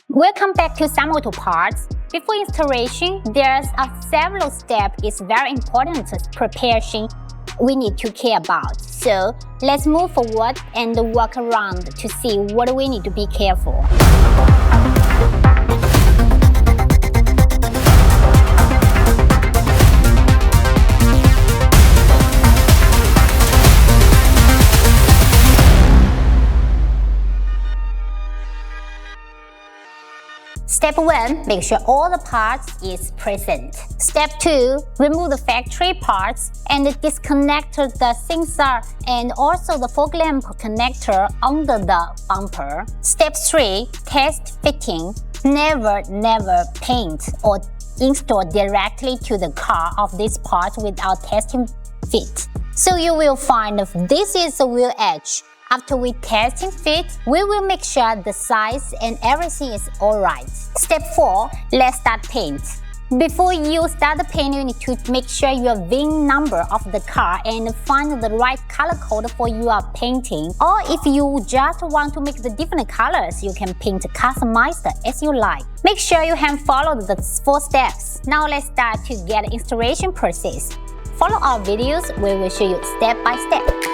Welcome back to Some Auto Parts. Before installation, there's several steps it's very important preparation we need to care about. So let's move forward and walk around to see what we need to be careful. Step 1. Make sure all the parts is present. Step 2. Remove the factory parts and disconnect the sensor and also the fog lamp connector under the bumper. Step 3. Test fitting. Never paint or install directly to the car of this part without testing fit. So you will find if this is the wheel edge. After we testing fit, we will make sure the size and everything is alright. Step 4. Let's start paint. Before you start the paint, you need to make sure your VIN number of the car and find the right color code for your painting. Or if you just want to make the different colors, you can paint customized as you like. Make sure you have followed the 4 steps. Now let's start to get the installation process. Follow our videos, we will show you step by step.